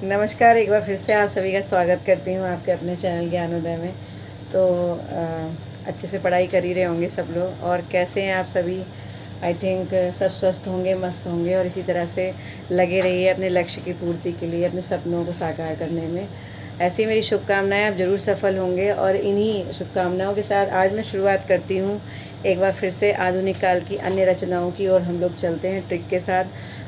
नमस्कार, एक बार फिर से आप सभी का स्वागत करती हूँ आपके अपने चैनल ज्ञानोदय में। तो अच्छे से पढ़ाई कर ही रहे होंगे सब लोग, और कैसे हैं आप सभी। आई थिंक सब स्वस्थ होंगे, मस्त होंगे, और इसी तरह से लगे रहिए अपने लक्ष्य की पूर्ति के लिए, अपने सपनों को साकार करने में। ऐसी मेरी शुभकामनाएं, आप ज़रूर सफल होंगे। और इन्हीं शुभकामनाओं के साथ आज मैं शुरुआत करती हूँ एक बार फिर से आधुनिक काल की अन्य रचनाओं की, और हम लोग चलते हैं ट्रिक के साथ।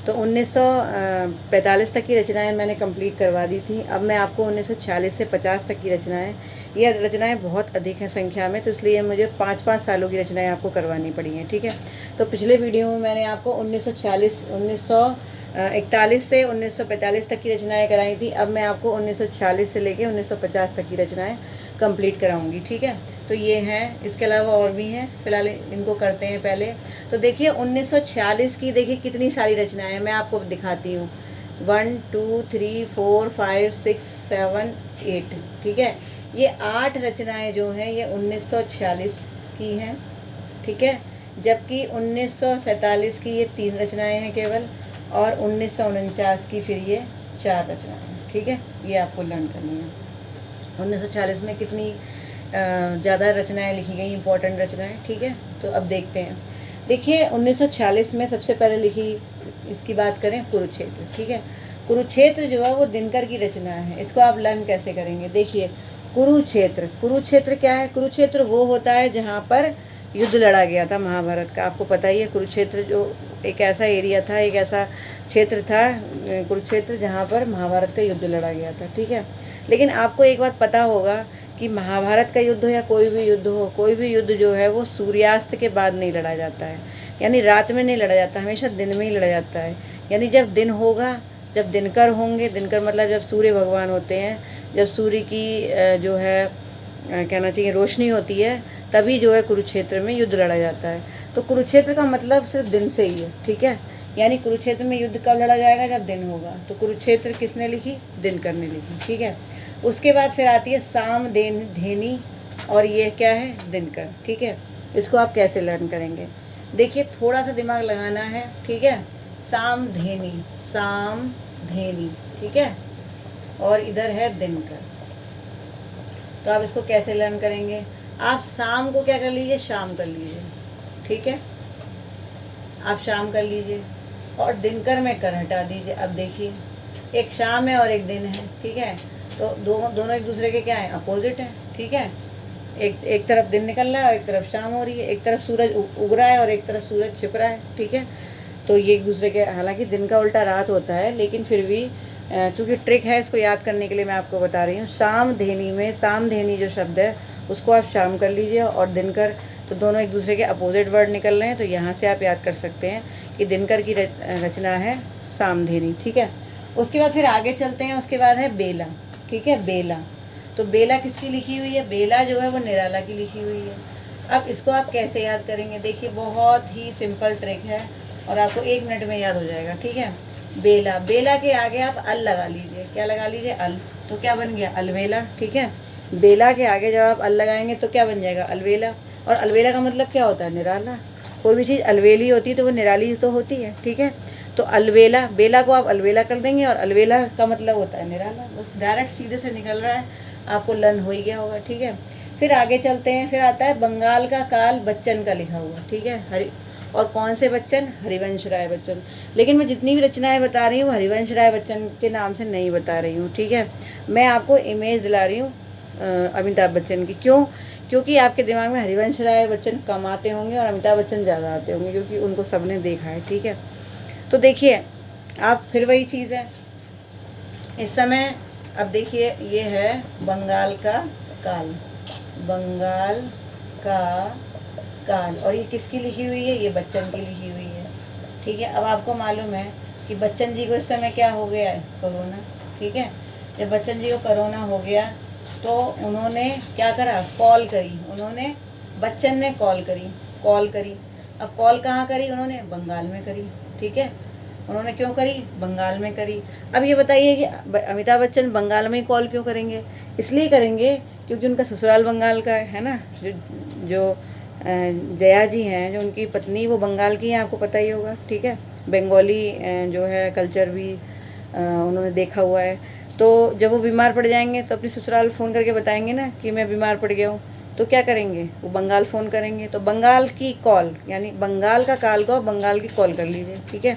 तो 1945 तक की रचनाएं मैंने कंप्लीट करवा दी थी। अब मैं आपको 1946 से 50 तक की रचनाएं, ये रचनाएं बहुत अधिक हैं संख्या में, तो इसलिए मुझे 5-5 सालों की रचनाएं आपको करवानी पड़ी हैं, ठीक है। तो पिछले वीडियो में मैंने आपको 1941 से 1945 तक की रचनाएं कराई थी। अब मैं आपको 1946 से लेकर 1950 तक की रचनाएं कंप्लीट कराऊंगी, ठीक है। तो ये हैं, इसके अलावा और भी हैं, फिलहाल इनको करते हैं पहले। तो देखिए 1946 की देखिए कितनी सारी रचनाएं हैं, मैं आपको दिखाती हूँ। 1 2 3 4 5 6 7 8, ठीक है। ये 8 रचनाएं जो हैं ये 1946 की हैं, ठीक है। जबकि 1947 की ये 3 रचनाएं हैं केवल, और 1949 की फिर ये 4 रचनाएं हैं, ठीक है। ये आपको लर्न करनी है। 1940 में कितनी ज़्यादा रचनाएं लिखी गई, इंपॉर्टेंट रचनाएं, ठीक है। तो अब देखते हैं। देखिए 1946 में सबसे पहले लिखी, इसकी बात करें, कुरुक्षेत्र, ठीक है। कुरुक्षेत्र जो है वो दिनकर की रचना है। इसको आप लर्न कैसे करेंगे, देखिए। कुरुक्षेत्र, कुरुक्षेत्र क्या है? कुरुक्षेत्र वो होता है जहाँ पर युद्ध लड़ा गया था महाभारत का। आपको पता ही है, कुरुक्षेत्र जो एक ऐसा एरिया था, एक ऐसा क्षेत्र था कुरुक्षेत्र, जहाँ पर महाभारत का युद्ध लड़ा गया था, ठीक है। लेकिन आपको एक बात पता होगा कि महाभारत का युद्ध हो या कोई भी युद्ध हो, कोई भी युद्ध जो है वो सूर्यास्त के बाद नहीं लड़ा जाता है, यानी रात में नहीं लड़ा जाता, हमेशा दिन में ही लड़ा जाता है। यानी जब दिन होगा, जब दिनकर होंगे, दिनकर मतलब जब सूर्य भगवान होते हैं, जब सूर्य की जो है कहना चाहिए रोशनी होती है, तभी जो है कुरुक्षेत्र में युद्ध लड़ा जाता है। तो कुरुक्षेत्र का मतलब सिर्फ दिन से ही है, ठीक है। यानी कुरुक्षेत्र में युद्ध कब लड़ा जाएगा? जब दिन होगा। तो कुरुक्षेत्र किसने लिखी? दिनकर ने लिखी, ठीक है। उसके बाद फिर आती है सामधेनी, और ये क्या है? दिनकर, ठीक है। इसको आप कैसे लर्न करेंगे, देखिए थोड़ा सा दिमाग लगाना है, ठीक है। सामधेनी, सामधेनी, ठीक है, और इधर है दिनकर। तो आप इसको कैसे लर्न करेंगे? आप शाम को क्या कर लीजिए? शाम कर लीजिए, ठीक है। आप शाम कर लीजिए, और दिनकर में कर हटा दीजिए। अब देखिए, एक शाम है और एक दिन है, ठीक है। तो दोनों एक दूसरे के क्या है? अपोजिट है, ठीक है। एक तरफ दिन निकल रहा है और एक तरफ शाम हो रही है, एक तरफ सूरज उग रहा है और एक तरफ सूरज छिप रहा है, ठीक है। तो ये एक दूसरे के, हालांकि दिन का उल्टा रात होता है, लेकिन फिर भी चूँकि ट्रिक है, इसको याद करने के लिए मैं आपको बता रही हूँ। सामधेनी में सामधेनी जो शब्द है उसको आप शाम कर लीजिए, और दिनकर, तो दोनों एक दूसरे के अपोजिट वर्ड निकल रहे हैं। तो यहाँ से आप याद कर सकते हैं कि दिनकर की रचना है सामधेनी, ठीक है। उसके बाद फिर आगे चलते हैं। उसके बाद है बेला, ठीक है, बेला। तो बेला किसकी लिखी हुई है? बेला जो है वो निराला की लिखी हुई है। अब इसको आप कैसे याद करेंगे? देखिए बहुत ही सिंपल ट्रिक है, और आपको 1 मिनट में याद हो जाएगा, ठीक है। बेला, बेला के आगे आप अल लगा लीजिए। क्या लगा लीजिए? अल। तो क्या बन गया? अलवेला, ठीक है। बेला के आगे जब आप अल लगाएंगे तो क्या बन जाएगा? अलवेला। और अलवेला का मतलब क्या होता है? निराला। कोई भी चीज़ अलवेली होती है तो वो निराली तो होती है, ठीक है। तो अलवेला, बेला को आप अलवेला कर देंगे, और अलवेला का मतलब होता है निराला। बस डायरेक्ट सीधे से निकल रहा है, आपको लर्न हो ही गया होगा, ठीक है। फिर आगे चलते हैं। फिर आता है बंगाल का काल बच्चन का लिखा हुआ, ठीक है। और कौन से बच्चन? हरिवंश राय बच्चन। लेकिन मैं जितनी भी रचनाएं बता रही हूँ हरिवंश राय बच्चन के नाम से नहीं बता रही हूँ, ठीक है। मैं आपको इमेज दिला रही हूँ अमिताभ बच्चन की। क्यों? क्योंकि आपके दिमाग में हरिवंश राय बच्चन कम आते होंगे और अमिताभ बच्चन ज़्यादा आते होंगे, क्योंकि उनको सबने देखा है, ठीक है। तो देखिए आप, फिर वही चीज़ है इस समय। अब देखिए ये है बंगाल का काल, बंगाल का काल, और ये किसकी लिखी हुई है? ये बच्चन की लिखी हुई है, ठीक है। अब आपको मालूम है कि बच्चन जी को इस समय क्या हो गया है? कोरोना, ठीक है। जब बच्चन जी को कोरोना हो गया तो उन्होंने क्या करा? कॉल करी। उन्होंने, बच्चन ने कॉल करी, कॉल करी। अब कॉल कहाँ करी उन्होंने? बंगाल में करी, ठीक है। उन्होंने क्यों करी? बंगाल में करी। अब ये बताइए कि अमिताभ बच्चन बंगाल में ही कॉल क्यों करेंगे? इसलिए करेंगे क्योंकि उनका ससुराल बंगाल का है ना। जो जया जी हैं, जो उनकी पत्नी, वो बंगाल की हैं, आपको पता ही होगा, ठीक है। बंगाली जो है कल्चर भी उन्होंने देखा हुआ है। तो जब वो बीमार पड़ जाएंगे तो अपने ससुराल फ़ोन करके बताएंगे ना कि मैं बीमार पड़ गया हूँ, तो क्या करेंगे, वो बंगाल फ़ोन करेंगे। तो बंगाल की कॉल, यानी बंगाल का काल को बंगाल की कॉल कर लीजिए, ठीक है।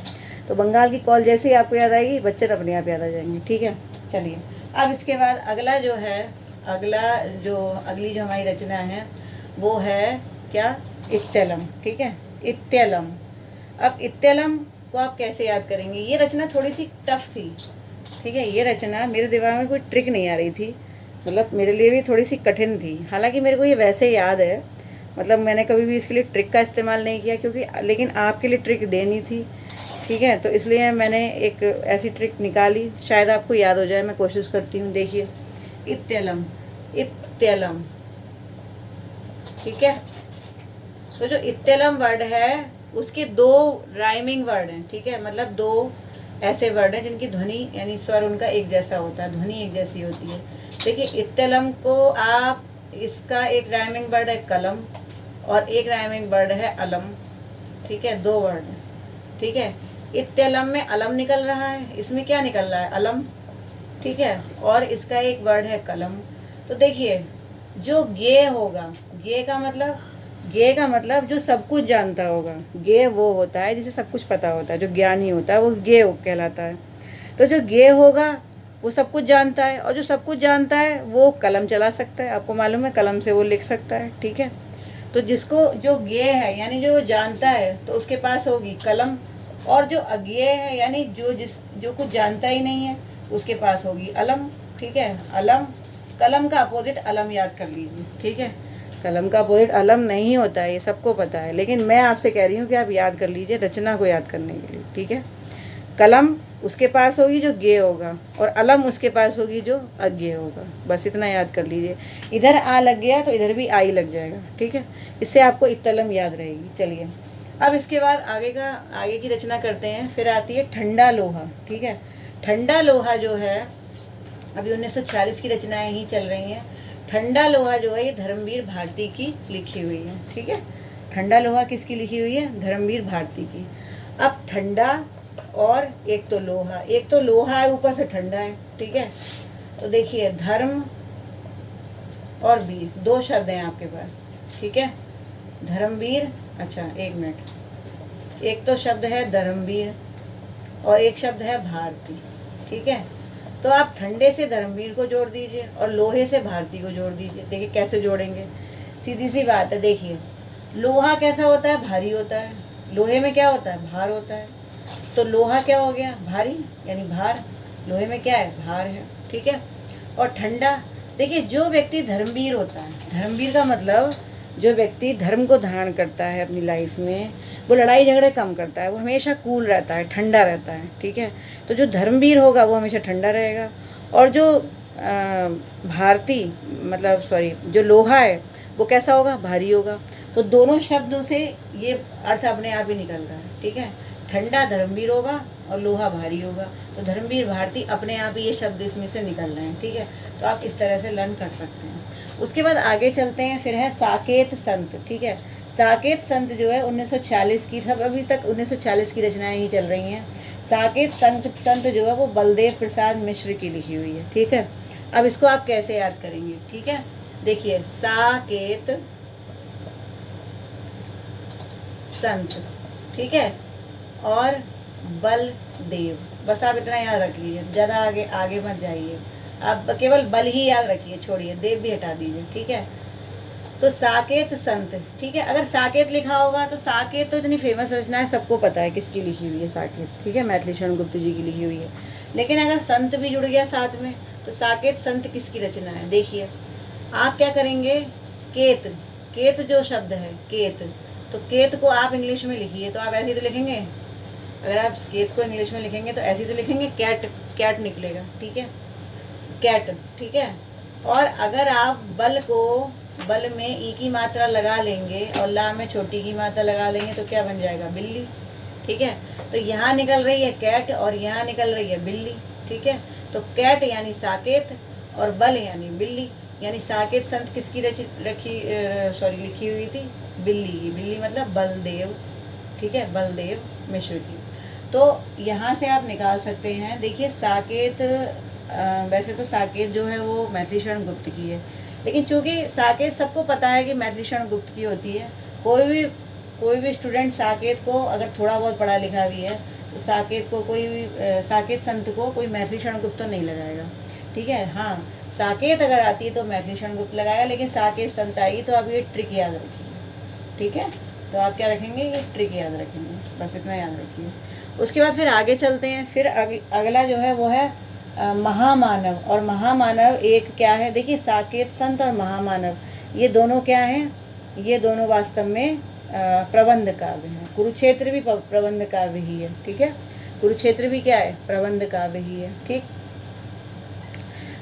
तो बंगाल की कॉल जैसे ही आपको याद आएगी, बच्चे अपने आप याद आ जाएंगे, ठीक है। चलिए, अब इसके बाद अगला जो अगली जो हमारी रचना है वो है क्या, इत्तलम, ठीक है, इत्तलम। अब इत्तलम को आप कैसे याद करेंगे, ये रचना थोड़ी सी टफ थी, ठीक है। ये रचना मेरे दिमाग में कोई ट्रिक नहीं आ रही थी, मतलब मेरे लिए भी थोड़ी सी कठिन थी। हालांकि मेरे को ये वैसे याद है, मतलब मैंने कभी भी इसके लिए ट्रिक का इस्तेमाल नहीं किया, क्योंकि लेकिन आपके लिए ट्रिक देनी थी, ठीक है। तो इसलिए मैंने एक ऐसी ट्रिक निकाली, शायद आपको याद हो जाए, मैं कोशिश करती हूँ। देखिए, इत्तलम, इत्तलम, ठीक है। तो जो इत्तलम वर्ड है उसके 2 राइमिंग वर्ड हैं, ठीक है, मतलब 2 ऐसे वर्ड हैं जिनकी ध्वनि यानी स्वर उनका एक जैसा होता है, ध्वनि एक जैसी होती है। देखिए, इत्तलम को आप, इसका एक राइमिंग वर्ड है कलम और एक राइमिंग वर्ड है अलम, ठीक है, 2 वर्ड हैं, ठीक है। इत्तलम में अलम निकल रहा है, इसमें क्या निकल रहा है, अलम, ठीक है, और इसका एक वर्ड है कलम। तो देखिए, जो गे होगा, गे का मतलब जो सब कुछ जानता होगा, गे वो होता है जिसे सब कुछ पता होता है, जो ज्ञानी होता है वो गे कहलाता है। तो जो गे होगा वो सब कुछ जानता है, और जो सब कुछ जानता है वो कलम चला सकता है, आपको मालूम है, कलम से वो लिख सकता है, ठीक है। तो जिसको जो गे है यानी जो जानता है, तो उसके पास होगी कलम, और जो अज्ञेय है यानी जो कुछ जानता ही नहीं है, उसके पास होगी अलम, ठीक है, अलम। कलम का अपोजिट अलम याद कर लीजिए, ठीक है। कलम का अपोजिट अलम नहीं होता है, ये सबको पता है, लेकिन मैं आपसे कह रही हूँ कि आप याद कर लीजिए रचना को याद करने के लिए, ठीक है। कलम उसके पास होगी जो गे होगा, और अलम उसके पास होगी जो अज्ञेय होगा, बस इतना याद कर लीजिए। इधर आ लग गया तो इधर भी आई लग जाएगा, ठीक है, इससे आपको इत्तलम याद रहेगी। चलिए, अब इसके बाद आगे की रचना करते हैं। फिर आती है ठंडा लोहा, ठीक है। ठंडा लोहा जो है, अभी 1946 की रचनाएं ही चल रही हैं। ठंडा लोहा जो है ये धर्मवीर भारती की लिखी हुई है, ठीक है। ठंडा लोहा किसकी लिखी हुई है, धर्मवीर भारती की। अब ठंडा और एक तो लोहा है, ऊपर से ठंडा है, ठीक है। तो देखिए, धर्म और वीर 2 शब्द हैं आपके पास, ठीक है, धर्मवीर। अच्छा, 1 मिनट, एक तो शब्द है धर्मवीर और एक शब्द है भारती, ठीक है। तो आप ठंडे से धर्मवीर को जोड़ दीजिए और लोहे से भारती को जोड़ दीजिए। देखिए कैसे जोड़ेंगे, सीधी सी बात है। देखिए, लोहा कैसा होता है, भारी होता है, लोहे में क्या होता है, भार होता है। तो लोहा क्या हो गया, भारी, यानी भार, लोहे में क्या है, भार है, ठीक है। और ठंडा, देखिए, जो व्यक्ति धर्मवीर होता है, धर्मवीर का मतलब जो व्यक्ति धर्म को धारण करता है अपनी लाइफ में, वो लड़ाई झगड़े कम करता है, वो हमेशा कूल रहता है, ठंडा रहता है, ठीक है। तो जो धर्मवीर होगा वो हमेशा ठंडा रहेगा, और जो भारती मतलब जो लोहा है वो कैसा होगा, भारी होगा। तो दोनों शब्दों से ये अर्थ अपने आप ही निकल रहा है, ठीक है। ठंडा धर्मवीर होगा और लोहा भारी होगा, तो धर्मवीर भारती अपने आप ही ये शब्द इसमें से निकल रहे हैं, ठीक है। तो आप इस तरह से लर्न कर सकते हैं। उसके बाद आगे चलते हैं, फिर है साकेत संत, ठीक है। साकेत संत जो है 1946 की, सब अभी तक 1946 की रचनाएं ही चल रही हैं। साकेत संत जो है वो बलदेव प्रसाद मिश्र की लिखी हुई है, ठीक है। अब इसको आप कैसे याद करेंगे, ठीक है। देखिए, साकेत संत, ठीक है, और बलदेव, बस आप इतना याद रख लीजिए, ज़्यादा आगे मत जाइए, आप केवल बल ही याद रखिए, छोड़िए, देव भी हटा दीजिए, ठीक है। तो साकेत संत, ठीक है। अगर साकेत लिखा होगा तो साकेत तो इतनी फेमस रचना है, सबको पता है किसकी लिखी हुई है साकेत, ठीक है, मैथिली शरण गुप्त जी की लिखी हुई है। लेकिन अगर संत भी जुड़ गया साथ में, तो साकेत संत किसकी रचना है। देखिए, आप क्या करेंगे, केत जो शब्द है केत, तो केत को आप इंग्लिश में लिखिए, तो आप ऐसे ही तो लिखेंगे, अगर आप केत को इंग्लिश में लिखेंगे तो ऐसे ही तो लिखेंगे, कैट निकलेगा, ठीक है, कैट, ठीक है। और अगर आप बल में ई की मात्रा लगा लेंगे और ला में छोटी की मात्रा लगा लेंगे तो क्या बन जाएगा, बिल्ली, ठीक है। तो यहाँ निकल रही है कैट और यहाँ निकल रही है बिल्ली, ठीक है। तो कैट यानी साकेत और बल यानी बिल्ली, यानी साकेत संत किसकी लिखी हुई थी, बिल्ली की, बिल्ली मतलब बलदेव, ठीक है, बलदेव मिश्र की। तो यहाँ से आप निकाल सकते हैं। देखिए, साकेत वैसे तो साकेत जो है वो मैथिली शरण गुप्त की है, लेकिन चूंकि साकेत सबको पता है कि मैथिली शरण गुप्त की होती है, कोई भी स्टूडेंट साकेत को अगर थोड़ा बहुत पढ़ा लिखा भी है तो साकेत को कोई भी साकेत संत को कोई मैथिली शरण गुप्त तो नहीं लगाएगा, ठीक है। हाँ, साकेत अगर आती है तो मैथिली शरण गुप्त लगाएगा, लेकिन साकेत संत आएगी तो आप ये ट्रिक याद रखिए, ठीक है। तो आप क्या रखेंगे, ये ट्रिक याद रखेंगे, बस इतना याद रखिए। उसके बाद फिर आगे चलते हैं। फिर अगला जो है वो है महामानव। और महामानव एक क्या है, देखिए साकेत संत और महामानव ये दोनों क्या हैं, ये दोनों वास्तव में प्रबंध काव्य हैं। कुरुक्षेत्र भी प्रबंध काव्य ही है, ठीक है। कुरुक्षेत्र भी क्या है, प्रबंध काव्य ही है, ठीक।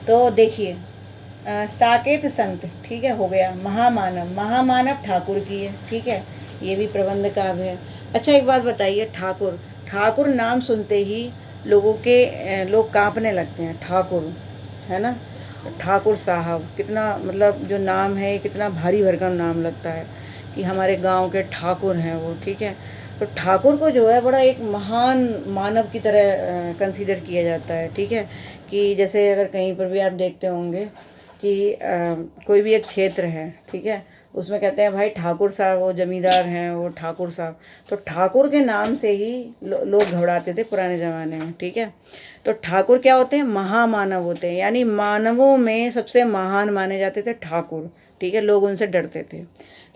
तो देखिए साकेत संत, ठीक है, हो गया। महामानव ठाकुर की है, ठीक है, ये भी प्रबंध काव्य है। अच्छा एक बात बताइए, ठाकुर नाम सुनते ही लोग कांपने लगते हैं, ठाकुर, है ना। ठाकुर साहब कितना, मतलब जो नाम है कितना भारी भरकम नाम लगता है कि हमारे गांव के ठाकुर हैं वो, ठीक है। तो ठाकुर को जो है बड़ा एक महान मानव की तरह कंसीडर किया जाता है, ठीक है। कि जैसे अगर कहीं पर भी आप देखते होंगे कि कोई भी एक क्षेत्र है, ठीक है, उसमें कहते हैं भाई ठाकुर साहब वो जमींदार हैं, वो ठाकुर साहब। तो ठाकुर के नाम से ही लोग घबराते थे पुराने ज़माने में, ठीक है। तो ठाकुर क्या होते हैं, महामानव होते हैं, यानी मानवों में सबसे महान माने जाते थे ठाकुर, ठीक है, लोग उनसे डरते थे।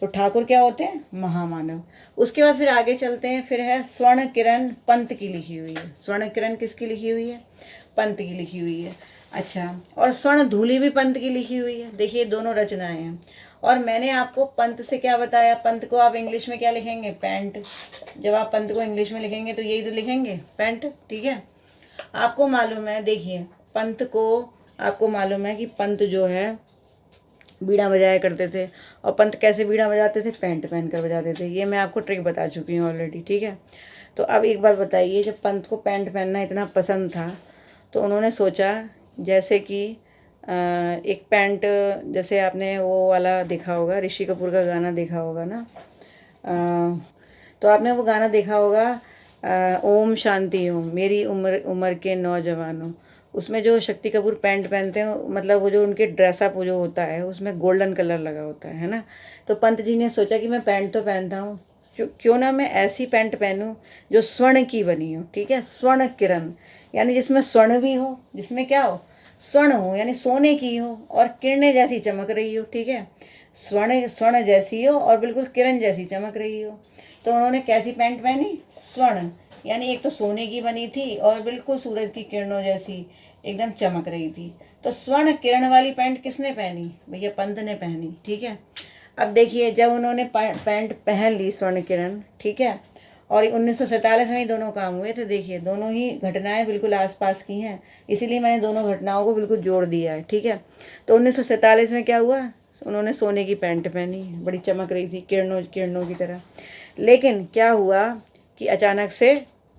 तो ठाकुर क्या होते हैं, महामानव। उसके बाद फिर आगे चलते हैं। फिर है स्वर्ण किरण, पंत की लिखी हुई है। स्वर्ण किरण किसकी लिखी हुई है, पंत की लिखी हुई है। अच्छा, और स्वर्ण धूलि भी पंत की लिखी हुई है। देखिए दोनों रचनाएं हैं। और मैंने आपको पंत से क्या बताया, पंत को आप इंग्लिश में क्या लिखेंगे, पैंट। जब आप पंत को इंग्लिश में लिखेंगे तो यही तो लिखेंगे, पैंट, ठीक है। आपको मालूम है, देखिए पंत को, आपको मालूम है कि पंत जो है बीड़ा बजाया करते थे। और पंत कैसे बीड़ा बजाते थे, पैंट पहन कर बजाते थे। ये मैं आपको ट्रिक बता चुकी हूँ ऑलरेडी, ठीक है। तो अब एक बात बताइए, जब पंत को पैंट पहनना इतना पसंद था तो उन्होंने सोचा, जैसे कि एक पैंट, जैसे आपने वो वाला देखा होगा, ऋषि कपूर का गाना देखा होगा ना, तो आपने वो गाना देखा होगा, ओम शांति ओम, मेरी उम्र उम्र के नौजवानों। उसमें जो शक्ति कपूर पैंट पहनते हैं, मतलब वो जो उनके ड्रेसअप जो होता है उसमें गोल्डन कलर लगा होता है ना। तो पंत जी ने सोचा कि मैं पैंट तो पहनता हूँ, क्यों ना मैं ऐसी पैंट पहनूं जो स्वर्ण की बनी हो, ठीक है। स्वर्ण किरण यानी जिसमें स्वर्ण भी हो, जिसमें क्या हो, स्वर्ण हो, यानी सोने की हो, और किरणें जैसी चमक रही हो, ठीक है। स्वर्ण जैसी हो और बिल्कुल किरण जैसी चमक रही हो। तो उन्होंने कैसी पैंट पहनी, स्वर्ण, यानी एक तो सोने की बनी थी और बिल्कुल सूरज की किरणों जैसी एकदम चमक रही थी। तो स्वर्ण किरण वाली पैंट किसने पहनी, भैया पंत ने पहनी, ठीक है। अब देखिए जब उन्होंने पैंट पहन ली स्वर्ण किरण, ठीक है, और 1947 में ही दोनों काम हुए थे। देखिए दोनों ही घटनाएं बिल्कुल आसपास की हैं, इसीलिए मैंने दोनों घटनाओं को बिल्कुल जोड़ दिया है, ठीक है। तो 1947 में क्या हुआ, उन्होंने सोने की पैंट पहनी, बड़ी चमक रही थी किरणों की तरह। लेकिन क्या हुआ कि अचानक से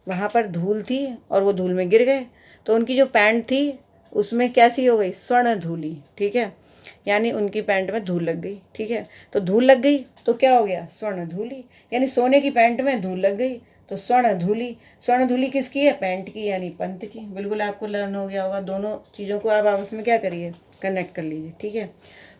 वहाँ पर धूल थी और वो धूल में गिर गए। तो उनकी जो पैंट थी उसमें कैसी हो गई, स्वर्ण धूली, ठीक है, यानी उनकी पैंट में धूल लग गई, ठीक है। तो धूल लग गई तो क्या हो गया, स्वर्ण धूली, यानी सोने की पैंट में धूल लग गई तो स्वर्ण धूली। स्वर्ण धूली किसकी है, पैंट की, यानी पंत की। बिल्कुल आपको लर्न हो गया होगा, दोनों चीज़ों को आप आपस में क्या करिए, कनेक्ट कर लीजिए, ठीक है।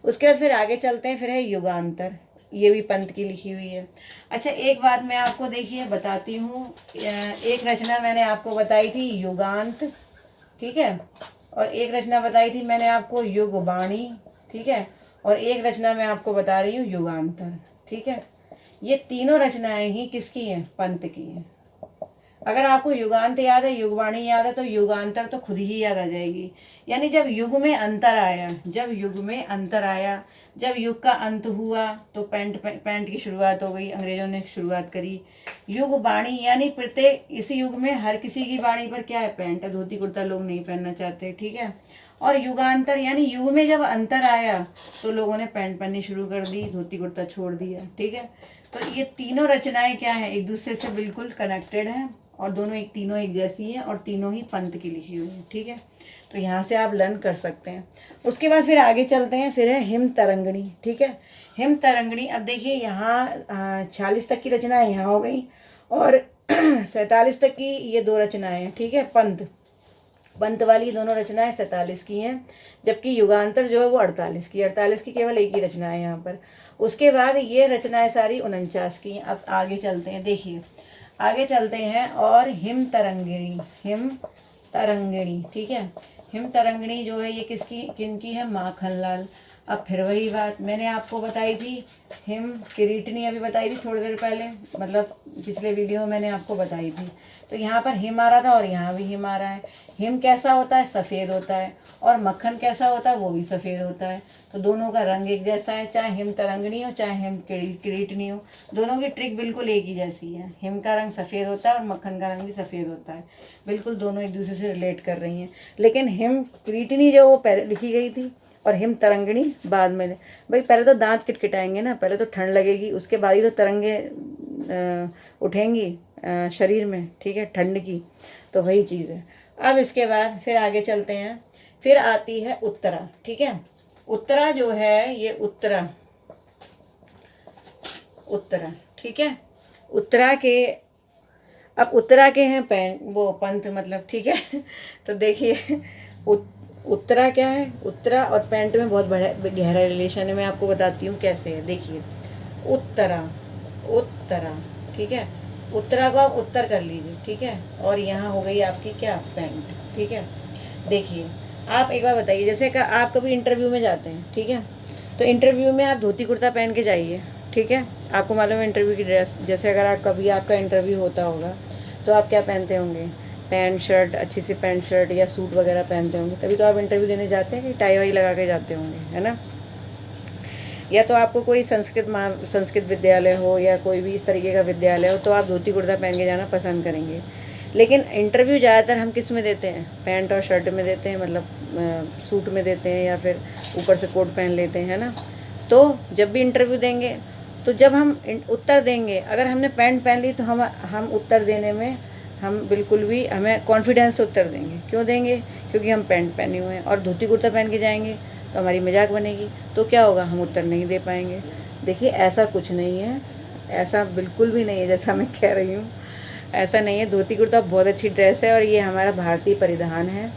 उसके बाद फिर आगे चलते हैं। फिर है युगांतर, ये भी पंत की लिखी हुई है। अच्छा एक बात मैं आपको देखिए बताती हूँ, एक रचना मैंने आपको बताई थी युगांत, ठीक है, और एक रचना बताई थी मैंने आपको युगबाणी, ठीक है, और एक रचना मैं आपको बता रही हूँ युगांतर, ठीक है। ये तीनों रचनाएं ही किसकी हैं, पंत की हैं। अगर आपको युगांत याद है, युगवाणी याद है, तो युगांतर तो खुद ही याद आ जाएगी। यानी जब युग में अंतर आया, जब युग का अंत हुआ तो पैंट की शुरुआत हो गई, अंग्रेजों ने शुरुआत करी। युग बाणी यानी प्रत्येक इसी युग में हर किसी की बाणी पर क्या है, पैंट है, धोती कुर्ता लोग नहीं पहनना चाहते, ठीक है। और युगांतर यानी युग में जब अंतर आया तो लोगों ने पैंट पहननी शुरू कर दी, धोती कुर्ता छोड़ दिया, ठीक है। तो ये तीनों रचनाएं क्या है, एक दूसरे से बिल्कुल कनेक्टेड हैं और तीनों एक जैसी हैं और तीनों ही पंत की लिखी हुई हैं, ठीक है। तो यहाँ से आप लर्न कर सकते हैं। उसके बाद फिर आगे चलते हैं। फिर है हिम तरंगणी, ठीक है। हिम तरंगणी, अब देखिए यहाँ 46 तक की रचनाएं यहाँ हो गई और 47 तक की ये दो रचनाएं हैं, ठीक है, पंत। पंत वाली दोनों रचनाएं 47 की हैं, जबकि युगांतर जो है वो 48 की केवल एक ही रचना है यहाँ पर। उसके बाद ये रचनाएं सारी 49 की हैं। अब आगे चलते हैं, देखिए आगे चलते हैं। और हिम तरंगिणी, हिम तरंगिणी, ठीक है, हिम तरंगिणी जो है ये किसकी किनकी है, माखनलाल। अब फिर वही बात मैंने आपको बताई थी, हिम किरीटनी अभी बताई थी थोड़ी देर पहले, मतलब पिछले वीडियो में मैंने आपको बताई थी। तो यहाँ पर हिम आ रहा था और यहाँ भी हिम आ रहा है। हिम कैसा होता है, सफ़ेद होता है, और मक्खन कैसा होता है, वो भी सफ़ेद होता है। तो दोनों का रंग एक जैसा है, चाहे हिम तरंगिणी हो चाहे हिम किरीटनी हो, दोनों की ट्रिक बिल्कुल एक ही जैसी है। हिम का रंग सफ़ेद होता है और मक्खन का रंग भी सफ़ेद होता है, बिल्कुल दोनों एक दूसरे से रिलेट कर रही हैं। लेकिन हिम किरीटनी जो वो पहले लिखी गई थी और हिम तरंगिणी बाद में। भाई पहले तो दांत किटकिटाएंगे ना, पहले तो ठंड लगेगी, उसके बाद ही तो तरंगे उठेंगी शरीर में, ठीक है, ठंड की। तो वही चीज़ है। अब इसके बाद फिर आगे चलते हैं, फिर आती है उत्तरा, ठीक है। उत्तरा जो है ये उत्तरा, उत्तरा, ठीक है। उत्तरा के, अब उत्तरा के हैं वो पंथ, मतलब, ठीक है। तो देखिए उत्तरा क्या है, उत्तरा और पैंट में बहुत बड़ा गहरा रिलेशन है। मैं आपको बताती हूँ कैसे है। देखिए उत्तरा, उत्तरा, ठीक है, उत्तरा को आप उत्तर कर लीजिए, ठीक है, और यहाँ हो गई आपकी क्या, पैंट, ठीक है। देखिए आप एक बार बताइए, जैसे कि आप कभी इंटरव्यू में जाते हैं, ठीक है, तो इंटरव्यू में आप धोती कुर्ता पहन के जाइए, ठीक है। आपको मालूम है इंटरव्यू की ड्रेस, जैसे अगर आप कभी आपका इंटरव्यू होता होगा तो आप क्या पहनते होंगे, पैंट शर्ट, अच्छी सी पैंट शर्ट या सूट वगैरह पहनते होंगे, तभी तो आप इंटरव्यू देने जाते हैं, कि टाई वाई लगा के जाते होंगे, है ना। या तो आपको कोई संस्कृत विद्यालय हो या कोई भी इस तरीके का विद्यालय हो तो आप धोती कुर्ता पहन के जाना पसंद करेंगे। लेकिन इंटरव्यू ज़्यादातर हम किस में देते हैं, पैंट और शर्ट में देते हैं, मतलब सूट में देते हैं, या फिर ऊपर से कोट पहन लेते हैं, है ना। तो जब भी इंटरव्यू देंगे, तो जब हम उत्तर देंगे, अगर हमने पैंट पहन ली तो हम उत्तर देने में हम बिल्कुल भी, हमें कॉन्फिडेंस से उत्तर देंगे। क्यों देंगे, क्योंकि हम पैंट पहने हुए हैं। और धोती कुर्ता पहन के जाएंगे तो हमारी मजाक बनेगी, तो क्या होगा, हम उत्तर नहीं दे पाएंगे। देखिए ऐसा कुछ नहीं है, ऐसा बिल्कुल भी नहीं है जैसा मैं कह रही हूँ, ऐसा नहीं है। धोती कुर्ता बहुत अच्छी ड्रेस है और ये हमारा भारतीय परिधान है,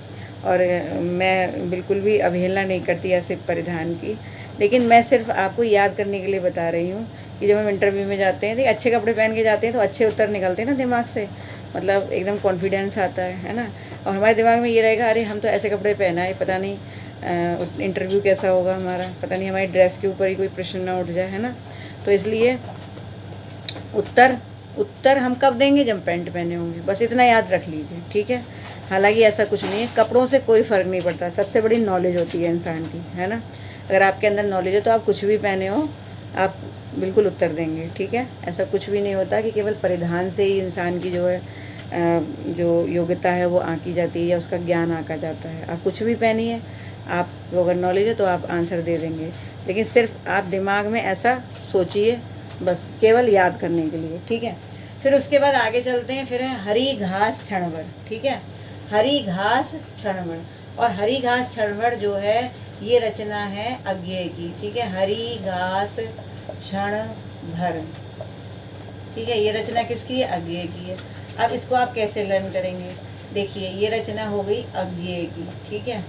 और मैं बिल्कुल भी अवहेलना नहीं करती ऐसे परिधान की। लेकिन मैं सिर्फ आपको याद करने के लिए बता रही हूँ कि जब हम इंटरव्यू में जाते हैं, तो अच्छे कपड़े पहन के जाते हैं तो अच्छे उत्तर निकलते हैं ना दिमाग से, मतलब एकदम कॉन्फिडेंस आता है ना। और हमारे दिमाग में ये रहेगा, अरे हम तो ऐसे कपड़े पहना है, पता नहीं इंटरव्यू कैसा होगा हमारा, पता नहीं हमारी ड्रेस के ऊपर ही कोई प्रश्न ना उठ जाए, है ना। तो इसलिए उत्तर हम कब देंगे, जब पैंट पहने होंगे, बस इतना याद रख लीजिए, ठीक है। हालांकि ऐसा कुछ नहीं है, कपड़ों से कोई फ़र्क नहीं पड़ता, सबसे बड़ी नॉलेज होती है इंसान की, है ना। अगर आपके अंदर नॉलेज है तो आप कुछ भी पहने हो आप बिल्कुल उत्तर देंगे, ठीक है। ऐसा कुछ भी नहीं होता कि केवल परिधान से ही इंसान की जो है जो योग्यता है वो आंकी जाती है या उसका ज्ञान आंका जाता है। आप कुछ भी पहनिए, आपको अगर नॉलेज है तो आप आंसर दे देंगे। लेकिन सिर्फ आप दिमाग में ऐसा सोचिए, बस केवल याद करने के लिए, ठीक है। फिर उसके बाद आगे चलते हैं, फिर है हरी घास क्षणभर, ठीक है, हरी घास क्षणभर। और हरी घास क्षणभर जो है ये रचना है अज्ञेय की, ठीक है, हरी घास क्षणभर, ठीक है, ये रचना किसकी है, अज्ञेय की है। अब इसको आप कैसे लर्न करेंगे, देखिए ये रचना हो गई अज्ञेय की, ठीक है,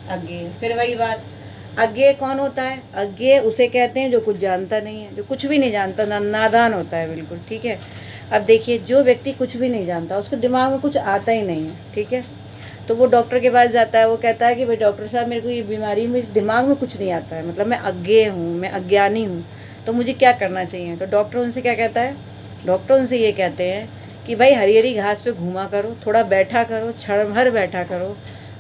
अज्ञेय। फिर वही बात, अज्ञेय कौन होता है, अज्ञेय उसे कहते हैं जो कुछ जानता नहीं है, जो कुछ भी नहीं जानता, नादान होता है बिल्कुल, ठीक है। अब देखिए जो व्यक्ति कुछ भी नहीं जानता, उसके दिमाग में कुछ आता ही नहीं है, ठीक है, तो वो डॉक्टर के पास जाता है, वो कहता है कि भाई डॉक्टर साहब मेरे को ये बीमारी, मेरे दिमाग में कुछ नहीं आता है, मतलब मैं अज्ञेय हूँ, मैं अज्ञानी हूँ, तो मुझे क्या करना चाहिए। तो डॉक्टर उनसे क्या कहता है, डॉक्टर उनसे ये कहते हैं कि भाई हरी हरी घास पे घूमा करो, थोड़ा बैठा करो, क्षण भर बैठा करो,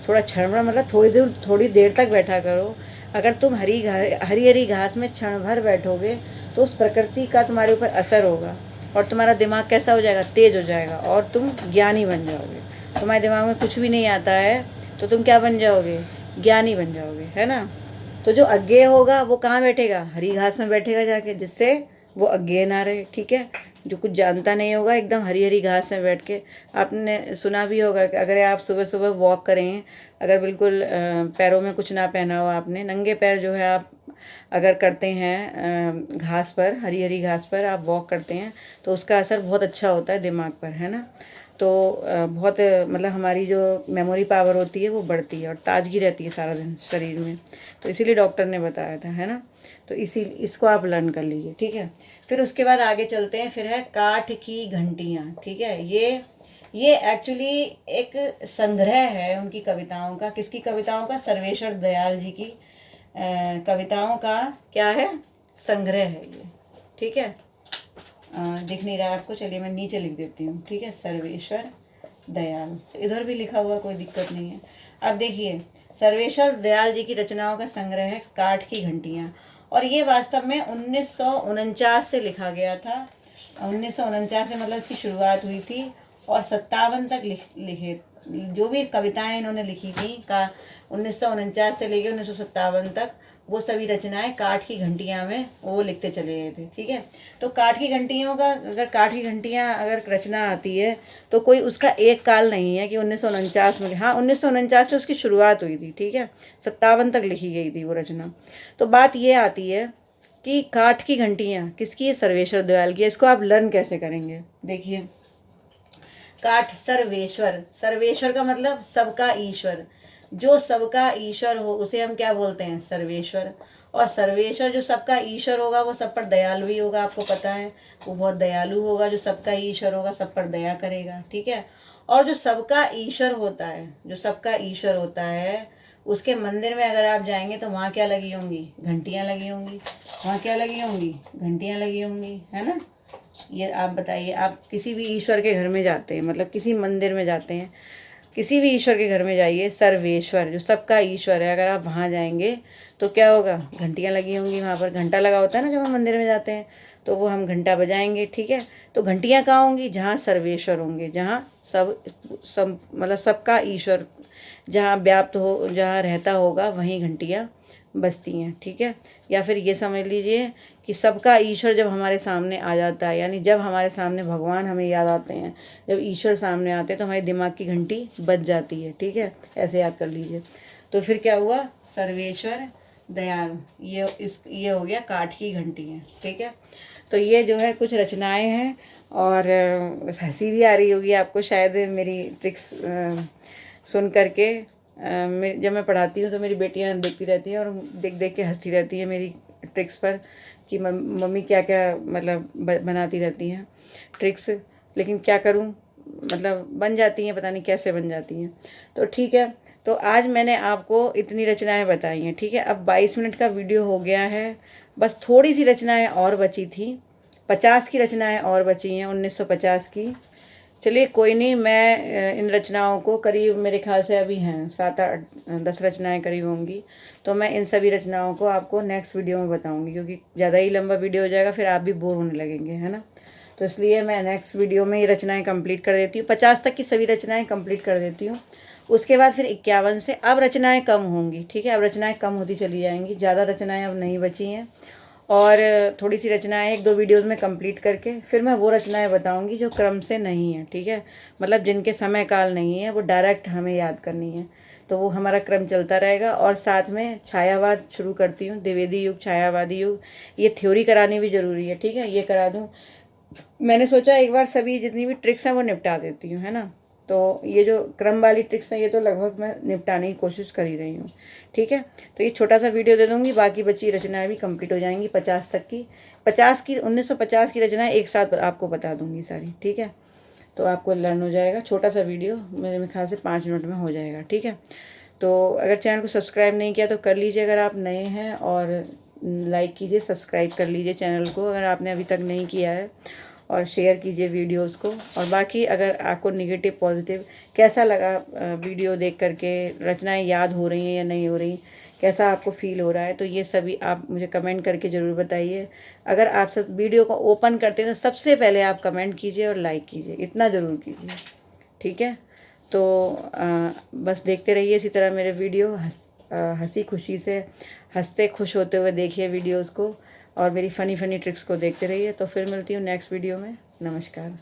थोड़ा क्षण भर मतलब थोड़ी देर तक बैठा करो। अगर तुम हरी हरी घास में क्षण भर बैठोगे तो उस प्रकृति का तुम्हारे ऊपर असर होगा और तुम्हारा दिमाग कैसा हो जाएगा, तेज हो जाएगा, और तुम ज्ञानी बन जाओगे। तुम्हारे दिमाग में कुछ भी नहीं आता है तो तुम क्या बन जाओगे, ज्ञानी बन जाओगे, है ना। तो जो अज्ञेय होगा वो कहाँ बैठेगा, हरी घास में बैठेगा जाके, जिससे वो अज्ञेय ना रहे, ठीक है। जो कुछ जानता नहीं होगा एकदम हरी हरी घास में बैठ के, आपने सुना भी होगा कि अगर आप सुबह सुबह वॉक करें, अगर बिल्कुल पैरों में कुछ ना पहना हो आपने, नंगे पैर जो है आप अगर करते हैं घास पर, हरी हरी घास पर आप वॉक करते हैं तो उसका असर बहुत अच्छा होता है दिमाग पर, है ना। तो बहुत मतलब हमारी जो मेमोरी पावर होती है वो बढ़ती है और ताजगी रहती है सारा दिन शरीर में। तो इसीलिए डॉक्टर ने बताया था, है ना। तो इसको आप लर्न कर लीजिए, ठीक है। फिर उसके बाद आगे चलते हैं, फिर है काठ की घंटियाँ, ठीक है। ये एक्चुअली एक संग्रह है उनकी कविताओं का। किसकी कविताओं का? सर्वेश्वर दयाल जी की कविताओं का क्या है? संग्रह है ये, ठीक है। दिख नहीं रहा आपको, चलिए मैं नीचे लिख देती हूँ, ठीक है। सर्वेश्वर दयाल, इधर भी लिखा हुआ, कोई दिक्कत नहीं है। अब देखिए, सर्वेश्वर दयाल जी की रचनाओं का संग्रह है काठ की घंटियाँ, और ये वास्तव में 1949 से लिखा गया था। 1949 से मतलब इसकी शुरुआत हुई थी और 57 तक लिखे जो भी कविताएं इन्होंने लिखी थी का 1949 से लेकर 1957 तक वो सभी रचनाएं काठ की घंटियां में वो लिखते चले गए थे, ठीक है। तो काठ की घंटियों का, अगर काठ की घंटियां अगर रचना आती है तो कोई उसका एक काल नहीं है कि 1949 में। हाँ, 1949 से उसकी शुरुआत हुई थी, ठीक है। 57 तक लिखी गई थी वो रचना। तो बात ये आती है कि काठ की घंटियाँ किसकी है? सर्वेश्वर दयाल की। इसको आप लर्न कैसे करेंगे? देखिए, काठ सर्वेश्वर, सर्वेश्वर का मतलब सबका ईश्वर। जो सबका ईश्वर हो उसे हम क्या बोलते हैं? सर्वेश्वर। और सर्वेश्वर जो सबका ईश्वर होगा वो सब पर दयालु ही होगा, आपको पता है। वो बहुत दयालु होगा, जो सबका ईश्वर होगा सब पर दया करेगा, ठीक है। और जो सबका ईश्वर होता है, जो सबका ईश्वर होता है, उसके मंदिर में अगर आप जाएंगे तो वहाँ क्या लगी होंगी? घंटियाँ लगी होंगी। वहाँ क्या लगी होंगी? घंटियाँ लगी होंगी, है ना। ये आप बताइए, आप किसी भी ईश्वर के घर में जाते हैं, मतलब किसी मंदिर में जाते हैं, किसी भी ईश्वर के घर में जाइए, सर्वेश्वर जो सबका ईश्वर है, अगर आप वहाँ जाएंगे तो क्या होगा? घंटियाँ लगी होंगी। वहाँ पर घंटा लगा होता है ना जब हम मंदिर में जाते हैं, तो वो हम घंटा बजाएंगे, ठीक है। तो घंटियाँ कहाँ होंगी? जहाँ सर्वेश्वर होंगे, जहाँ सब मतलब सबका ईश्वर जहाँ व्याप्त हो, जहाँ रहता होगा, वहीं घंटियाँ बजती हैं, ठीक है। या फिर ये समझ लीजिए कि सबका ईश्वर जब हमारे सामने आ जाता है, यानी जब हमारे सामने भगवान हमें याद आते हैं, जब ईश्वर सामने आते हैं तो हमारे दिमाग की घंटी बज जाती है, ठीक है। ऐसे याद कर लीजिए। तो फिर क्या हुआ? सर्वेश्वर दयाल, ये हो गया काठ की घंटी है, ठीक है। तो ये जो है कुछ रचनाएं हैं, और हंसी भी आ रही होगी आपको शायद मेरी ट्रिक्स सुन करके। जब मैं पढ़ाती हूँ तो मेरी बेटियाँ देखती रहती हैं और देख देख के हंसती रहती हैं मेरी ट्रिक्स पर कि मम्मी क्या क्या मतलब बनाती रहती हैं ट्रिक्स। लेकिन क्या करूँ, मतलब बन जाती हैं, पता नहीं कैसे बन जाती हैं। तो ठीक है, तो आज मैंने आपको इतनी रचनाएं बताई हैं, ठीक है। अब 22 मिनट का वीडियो हो गया है, बस थोड़ी सी रचनाएं और बची थी। 50 की रचनाएं और बची हैं, 1950 की। चलिए कोई नहीं, मैं इन रचनाओं को करीब मेरे ख्याल से अभी हैं 7-8-10 रचनाएं करीब होंगी, तो मैं इन सभी रचनाओं को आपको नेक्स्ट वीडियो में बताऊंगी, क्योंकि ज़्यादा ही लंबा वीडियो हो जाएगा, फिर आप भी बोर होने लगेंगे, है ना। तो इसलिए मैं नेक्स्ट वीडियो में ये रचनाएं कंप्लीट कर देती हूँ। 50 तक की सभी रचनाएं कंप्लीट कर देती हूँ। उसके बाद फिर 51 से अब रचनाएं कम होंगी, ठीक है। अब रचनाएं कम होती चली जाएंगी, ज़्यादा रचनाएं अब नहीं बची हैं। और थोड़ी सी रचनाएं 1-2 वीडियोज़ में कंप्लीट करके फिर मैं वो रचनाएं बताऊंगी जो क्रम से नहीं है, ठीक है। मतलब जिनके समय काल नहीं है, वो डायरेक्ट हमें याद करनी है, तो वो हमारा क्रम चलता रहेगा। और साथ में छायावाद शुरू करती हूँ, द्विवेदी युग, छायावादी युग, ये थ्योरी करानी भी ज़रूरी है, ठीक है। ये करा दूँ, मैंने सोचा एक बार सभी जितनी भी ट्रिक्स हैं वो निपटा देती हूँ, है ना। तो ये जो क्रम वाली ट्रिक्स हैं ये तो लगभग मैं निपटाने की कोशिश कर ही रही हूँ, ठीक है। तो ये छोटा सा वीडियो दे दूँगी, बाकी बची रचनाएं भी कंप्लीट हो जाएंगी 50 तक की। 1950 की रचनाएं एक साथ आपको बता दूँगी सारी, ठीक है। तो आपको लर्न हो जाएगा, छोटा सा वीडियो मेरे ख्याल से 5 मिनट में हो जाएगा, ठीक है। तो अगर चैनल को सब्सक्राइब नहीं किया तो कर लीजिए अगर आप नए हैं, और लाइक कीजिए, सब्सक्राइब कर लीजिए चैनल को अगर आपने अभी तक नहीं किया है, और शेयर कीजिए वीडियोस को। और बाकी अगर आपको निगेटिव पॉजिटिव कैसा लगा वीडियो देख करके, रचनाएं याद हो रही हैं या नहीं हो रही, कैसा आपको फील हो रहा है, तो ये सभी आप मुझे कमेंट करके ज़रूर बताइए। अगर आप सब वीडियो को ओपन करते हैं तो सबसे पहले आप कमेंट कीजिए और लाइक कीजिए, इतना ज़रूर कीजिए, ठीक है। तो बस देखते रहिए इसी तरह मेरे वीडियो, हंसी खुशी से हंसते खुश होते हुए देखिए वीडियोस को, और मेरी फ़नी ट्रिक्स को देखते रहिए। तो फिर मिलती हूँ नेक्स्ट वीडियो में। नमस्कार।